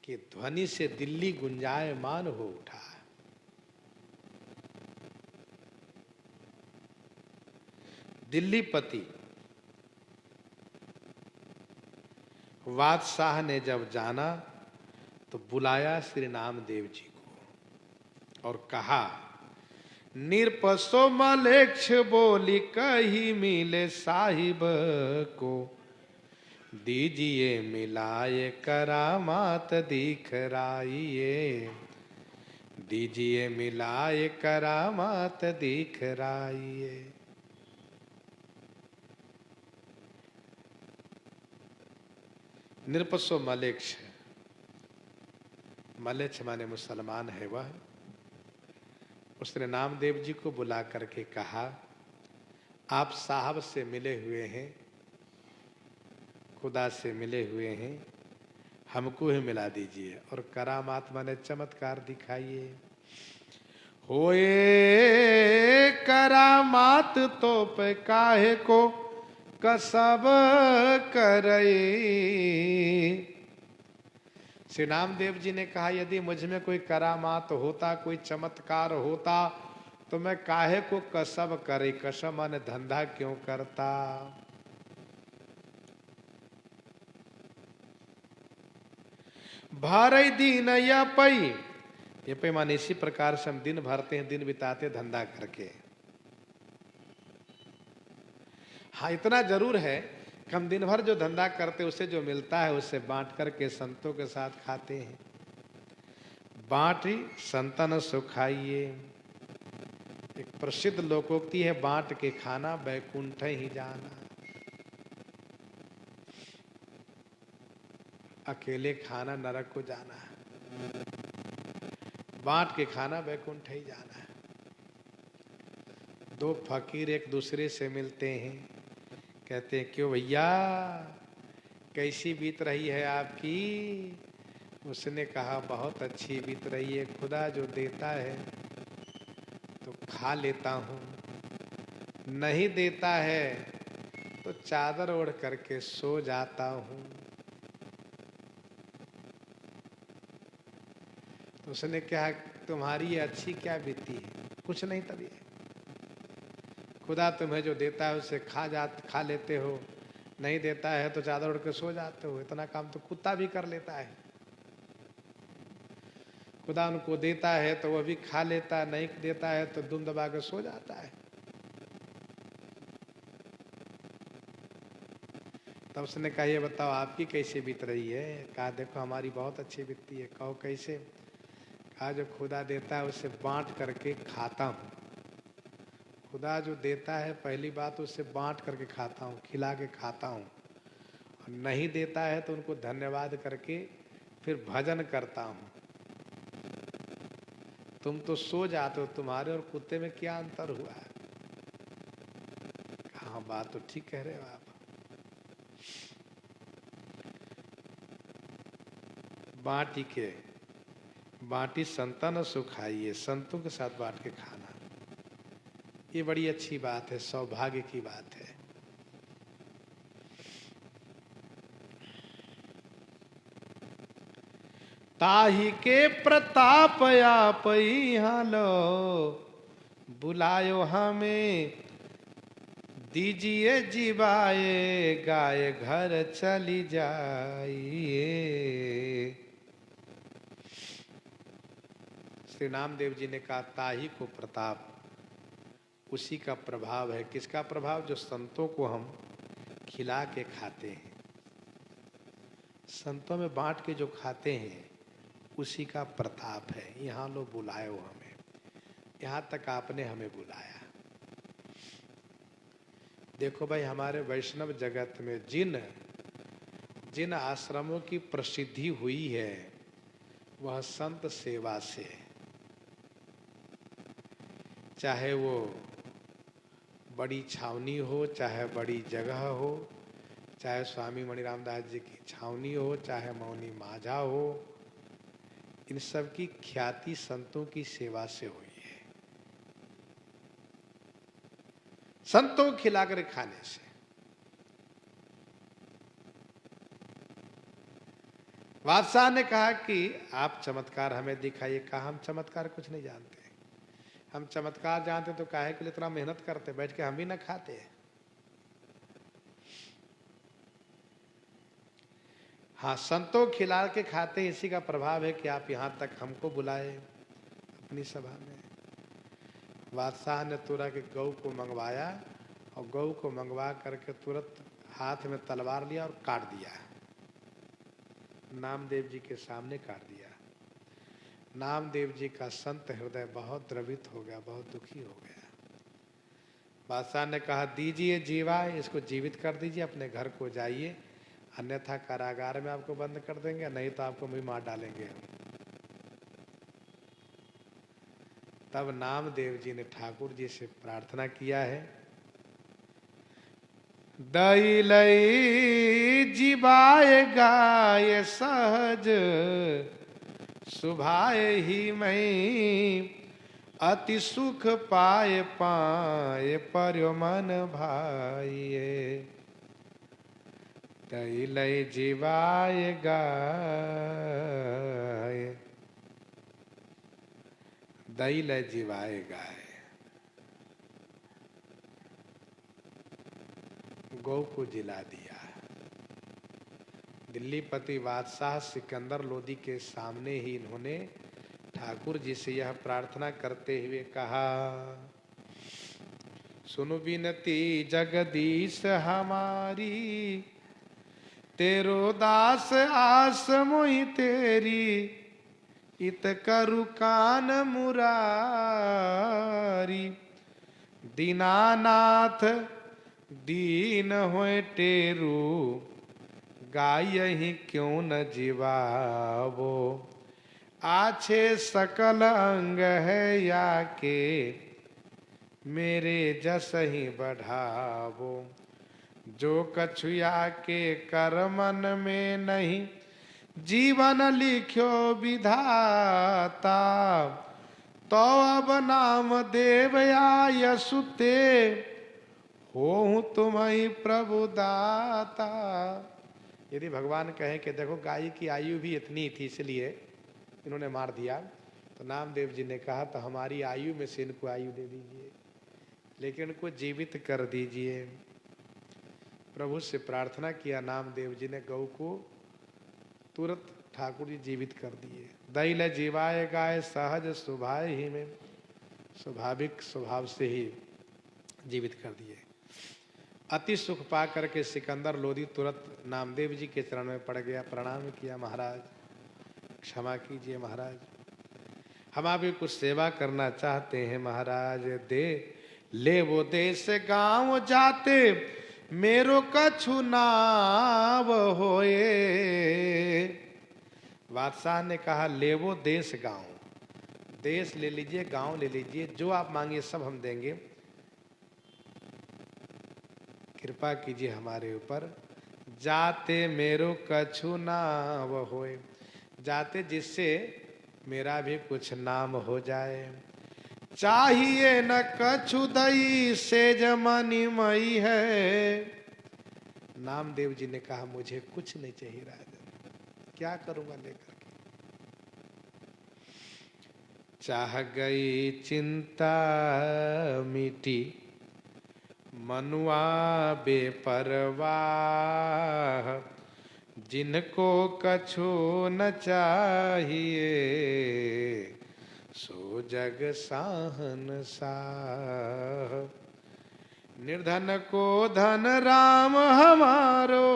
कि ध्वनि से दिल्ली गुंजायमान हो उठा। दिल्लीपति बादशाह ने जब जाना तो बुलाया श्री नामदेव जी को और कहा, निरपसो मलेक्ष बोली कही मिले साहिब को, दीजिए मिलाए करामात दिखराइए, दीजिए मिलाए करामात दिखराइए। निरपसो मलेक्ष, मलेच्छ माने मुसलमान है वह। उसने नामदेव जी को बुला करके कहा, आप साहब से मिले हुए हैं, खुदा से मिले हुए हैं, हमको ही मिला दीजिए और करामात माने चमत्कार दिखाइए। होए करामात तो पे काहे को कसब करे। श्री नामदेव जी ने कहा, यदि मुझ में कोई करामात होता, कोई चमत्कार होता, तो मैं काहे को कसब करे। कसब माने धंधा क्यों करता। भरई दिन या पई, ये पे माने इसी प्रकार से हम दिन भरते हैं, दिन बिताते धंधा करके। हाँ, इतना जरूर है कि हम दिन भर जो धंधा करते उसे जो मिलता है उसे बांट करके संतों के साथ खाते हैं। बांटी संतन सुखाइए, एक प्रसिद्ध लोकोक्ति है, बांट के खाना बैकुंठ ही जाना। अकेले खाना नरक को जाना है, बांट के खाना बैकुंठ ही जाना है। दो फकीर एक दूसरे से मिलते हैं, कहते हैं, क्यों भैया कैसी बीत रही है आपकी। उसने कहा, बहुत अच्छी बीत रही है, खुदा जो देता है तो खा लेता हूँ, नहीं देता है तो चादर ओढ़ करके सो जाता हूँ। तो उसने कहा, तुम्हारी ये अच्छी क्या बीती है। कुछ नहीं, तभी खुदा तुम्हें जो देता है उसे खा लेते हो, नहीं देता है तो चादर ओढ़ के सो जाते हो। इतना काम तो कुत्ता भी कर लेता है। खुदा उनको देता है तो वह भी खा लेता है, नहीं देता है तो दुम दबा के सो जाता है। तब उसने कहा, ये बताओ आपकी कैसे बीत रही है। कहा, देखो हमारी बहुत अच्छी बीतती है। कहो कैसे। कहा, जो खुदा देता है उसे बांट करके खाता हूँ। खुदा जो देता है पहली बात उसे बांट करके खाता हूँ, खिला के खाता हूँ। और नहीं देता है तो उनको धन्यवाद करके फिर भजन करता हूँ। तुम तो सो जाते हो, तुम्हारे और कुत्ते में क्या अंतर हुआ है। कहा, बात तो ठीक कह रहे हो आप। बाटी संतन सुखाइए, संतों के साथ बांट के खाना, ये बड़ी अच्छी बात है, सौभाग्य की बात है। ताही के प्रताप आप यहाँ लो, बुलायो हमें, दीजिए जीवाए, गाय घर चली जाइए। श्री नामदेव जी ने कहा, ताही को प्रताप, उसी का प्रभाव है। किसका प्रभाव। जो संतों को हम खिला के खाते हैं, संतों में बांट के जो खाते हैं, उसी का प्रताप है। यहाँ लो बुलाए हो हमें, यहाँ तक आपने हमें बुलाया। देखो भाई, हमारे वैष्णव जगत में जिन जिन आश्रमों की प्रसिद्धि हुई है वह संत सेवा से, चाहे वो बड़ी छावनी हो, चाहे बड़ी जगह हो, चाहे स्वामी मणिराम दास जी की छावनी हो, चाहे मौनी माझा हो, इन सब की ख्याति संतों की सेवा से हुई है, संतों को खिलाकर खाने से। बादशाह ने कहा कि आप चमत्कार हमें दिखाइए। कहा हम चमत्कार कुछ नहीं जानते, हम चमत्कार जानते तो काहे के लिए इतना मेहनत करते, बैठ के हम भी ना खाते। हाँ, संतों खिला के खाते, इसी का प्रभाव है कि आप यहाँ तक हमको बुलाए अपनी सभा में। बादशाह ने तुरंत गौ को मंगवाया और गौ को मंगवा करके तुरंत हाथ में तलवार लिया और काट दिया। नामदेव जी के सामने काट दिया। नामदेव जी का संत हृदय बहुत द्रवित हो गया, बहुत दुखी हो गया। बादशाह ने कहा दीजिए जीवा, इसको जीवित कर दीजिए, अपने घर को जाइए, अन्यथा कारागार में आपको बंद कर देंगे, नहीं तो आपको भी मार डालेंगे। तब नामदेव जी ने ठाकुर जी से प्रार्थना किया है, दई लई जीवाए गाय सहज सुभाए ही मई, अति सुख पाए पाए पर्यो मन भाइये। दई लई जीवाए गाय, दई लई जीवाए गाय, गौ को जिला दिया। दिल्ली पति बादशाह सिकंदर लोदी के सामने ही इन्होंने ठाकुर जी से यह प्रार्थना करते हुए कहा, सुनु बिनती जगदीश हमारी, तेरो दास आस मोहि तेरी, इत करु कान मुरारी। दीनानाथ दीन होए टेरू, गाय ही क्यों न जीवावो, आछे सकल अंग है या के, मेरे जस ही बढ़ावो। जो कछुया के कर मन में नहीं, जीवन लिख्यो विधाता, तो अब नाम देव आय सुते, हो तुम्हें प्रभु दाता। यदि भगवान कहें कि देखो गाय की आयु भी इतनी थी इसलिए इन्होंने मार दिया, तो नामदेव जी ने कहा तो हमारी आयु में से इनको आयु दे दीजिए, लेकिन इनको जीवित कर दीजिए। प्रभु से प्रार्थना किया, नामदेव जी ने गौ को तुरंत ठाकुर जी जीवित कर दिए। दैल जीवाय गाय सहज सुभाय ही में, स्वाभाविक स्वभाव से ही जीवित कर दिए। अति सुख पा करके सिकंदर लोदी तुरंत नामदेव जी के चरण में पड़ गया, प्रणाम किया, महाराज क्षमा कीजिए महाराज, हम आपकी कुछ सेवा करना चाहते हैं महाराज। दे ले वो देश गांव जाते, मेरो कछु नाव होए। बादशाह ने कहा ले वो देश गांव, देश ले लीजिए, गांव ले लीजिए, जो आप मांगिए सब हम देंगे, कृपा कीजिए हमारे ऊपर। जाते मेरो कछु नाव होए, जाते जिससे मेरा भी कुछ नाम हो जाए। चाहिए न कछु दई सेज मनि मई है। नामदेव जी ने कहा मुझे कुछ नहीं चाहिए राजन, क्या करूंगा लेकर के। चाह गई चिंता मिटी, मनुआ बेपरवाह, जिनको कछु न चाहिए, सो जग साहनसाह। निर्धन को धन राम हमारो,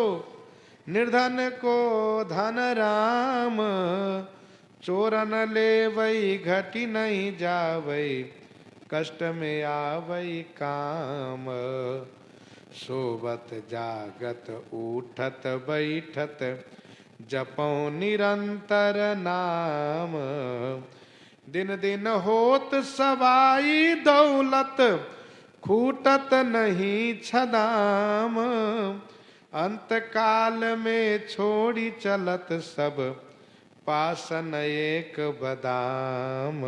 निर्धन को धन राम, चोरन ले वही घटी नहीं जावई, कष्ट में आवई काम। सोबत जागत उठत बैठत, जपौ निरंतर नाम। दिन दिन होत सवाई दौलत, खूटत नहीं छदाम। अंत काल में छोड़ी चलत सब, पासन एक बदाम।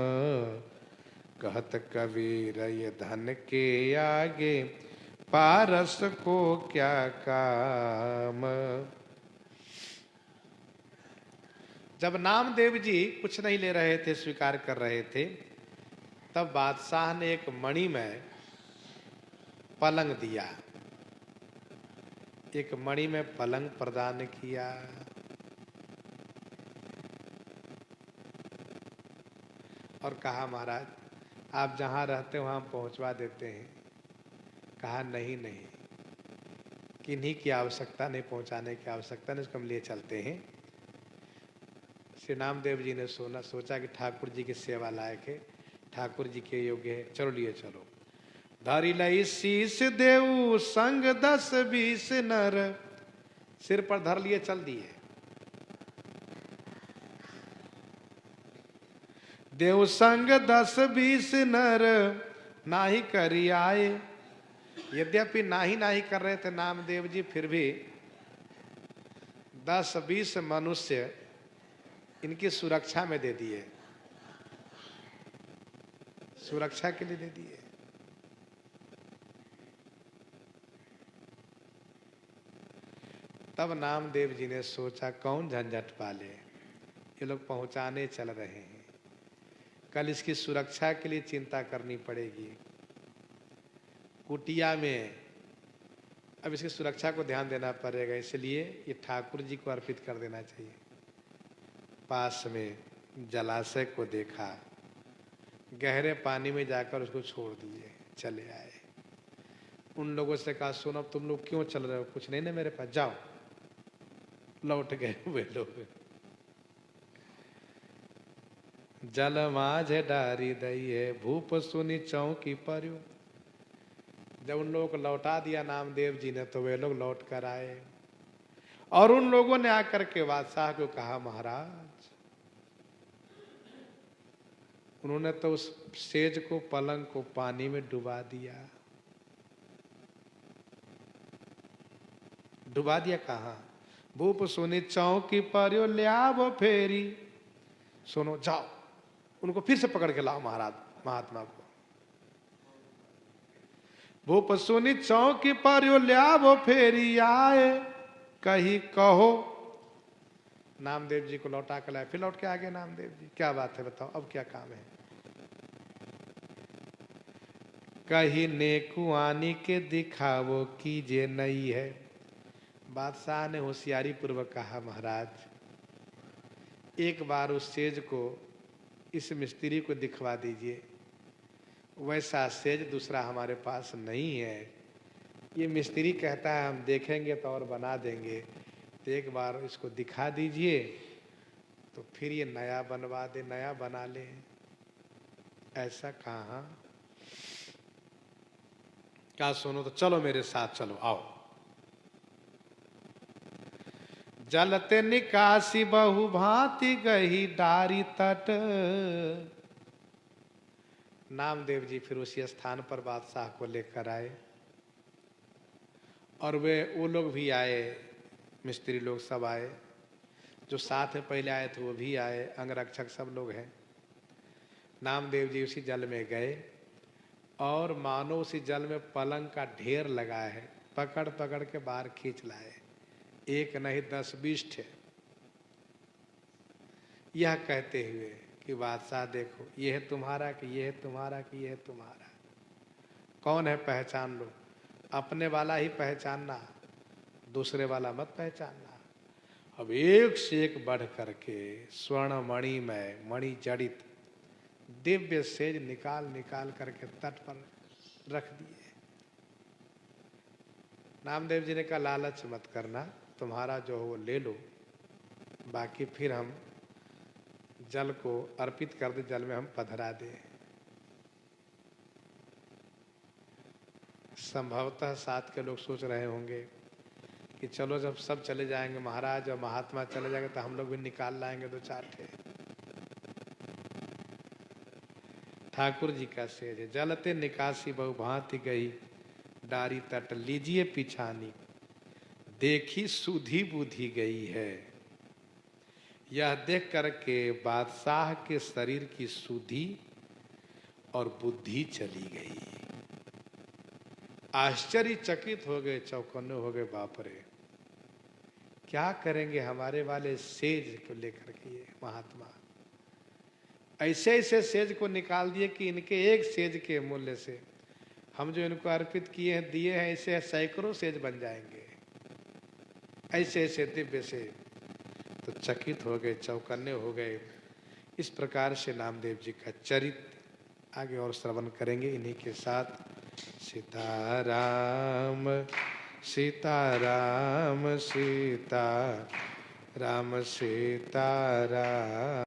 कहत कबीर ये धन के आगे, पारस को क्या काम। जब नामदेव जी कुछ नहीं ले रहे थे, स्वीकार कर रहे थे, तब बादशाह ने एक मणि में पलंग दिया, एक मणि में पलंग प्रदान किया। और कहा महाराज आप जहां रहते हो वहां पहुंचवा देते हैं। कहा नहीं नहीं, किन्हीं की आवश्यकता नहीं, पहुंचाने की आवश्यकता नहीं, इसको हम लिए चलते हैं। श्री नामदेव जी ने सोचा कि ठाकुर जी की सेवा लायक है, ठाकुर जी के योग्य है, चलो लिए चलो। धरी लई शीश देऊ संग 10-20 नर, सिर पर धर लिए चल दिए। देव संग 10-20 नर नाही करी आए। यद्यपि नाही कर रहे थे नामदेव जी, फिर भी 10-20 मनुष्य इनकी सुरक्षा में दे दिए, सुरक्षा के लिए दे दिए। तब नामदेव जी ने सोचा कौन झंझट पाले, ये लोग पहुंचाने चल रहे हैं, कल इसकी सुरक्षा के लिए चिंता करनी पड़ेगी। कुटिया में अब इसकी सुरक्षा को ध्यान देना पड़ेगा, इसलिए ये ठाकुर जी को अर्पित कर देना चाहिए। पास में जलाशय को देखा, गहरे पानी में जाकर उसको छोड़ दिए, चले आए। उन लोगों से कहा सुनो अब तुम लोग क्यों चल रहे हो, कुछ नहीं ना मेरे पास, जाओ। लौट गए वे लोग। जल माझे डारी दई है भूप सुनी चौकी पर्यो। जब उन लोगों को लौटा दिया नामदेव जी ने, तो वे लोग लौट कर आए और उन लोगों ने आकर के बादशाह को कहा महाराज, उन्होंने तो उस सेज को, पलंग को पानी में डुबा दिया। डुबा दिया कहाँ? भूप सुनी चौकी पर्यो ल्यावो फेरी। सुनो जाओ, उनको फिर से पकड़ के लाओ महाराज, महात्मा को। भूप सुनी चौकी पर्यो ल्यावो फेरी आए, कही कहो। नामदेव जी को लौटा कर लाए, फिर लौट के आ गए नामदेव जी। क्या बात है बताओ, अब क्या काम है? कही नेकुआनी के दिखावो कीजे नहीं है। बादशाह ने होशियारी पूर्वक कहा महाराज, एक बार उस सेज को इस मिस्त्री को दिखवा दीजिए, वैसा सेज दूसरा हमारे पास नहीं है। ये मिस्त्री कहता है हम देखेंगे तो और बना देंगे, तो एक बार इसको दिखा दीजिए, तो फिर ये नया बनवा दे, नया बना ले। ऐसा कहाँ? क्या सुनो तो चलो मेरे साथ, चलो आओ। जलते निकासी बहु भांति गही डारी तट। नामदेव जी फिर उसी स्थान पर बादशाह को लेकर आए और वो लोग भी आए, मिस्त्री लोग सब आए, जो साथ में पहले आए थे वो भी आए, अंगरक्षक सब लोग हैं। नामदेव जी उसी जल में गए और मानो उसी जल में पलंग का ढेर लगा है, पकड़ पकड़ के बाहर खींच लाए, एक नहीं 10-20 थे। यह कहते हुए कि बादशाह देखो, ये है तुम्हारा कि ये है तुम्हारा कि ये है तुम्हारा, कौन है पहचान लो। अपने वाला ही पहचानना, दूसरे वाला मत पहचानना। अब एक से एक बढ़ करके स्वर्ण मणि में मणि जड़ित दिव्य सेज निकाल निकाल करके तट पर रख दिए। नामदेव जी ने कहा लालच मत करना, तुम्हारा जो हो वो ले लो, बाकी फिर हम जल को अर्पित कर दे, जल में हम पधरा दे। संभवतः साथ के लोग सोच रहे होंगे कि चलो जब सब चले जाएंगे, महाराज और महात्मा चले जाएंगे, तो हम लोग भी निकाल लाएंगे 2-4 ठे। ठाकुर जी का सेज है। जलते निकासी बहु भांति गई डारी तट, लीजिए पिछानी देखी सुधी बुद्धि गई है। यह देख करके बादशाह के शरीर की सुधी और बुद्धि चली गई। आश्चर्यचकित हो गए, चौकन्ने हो गए, बाप रे क्या करेंगे हमारे वाले सेज को लेकर के ये महात्मा। ऐसे ऐसे सेज को निकाल दिए कि इनके एक सेज के मूल्य से हम जो इनको अर्पित किए हैं, दिए हैं, ऐसे सैकड़ों सेज बन जाएंगे। ऐसे ऐसे दिव्य से तो चकित हो गए, चौकन्ने हो गए। इस प्रकार से नामदेव जी का चरित्र आगे और श्रवण करेंगे। इन्हीं के साथ सीताराम सीताराम सीता राम सीताराम।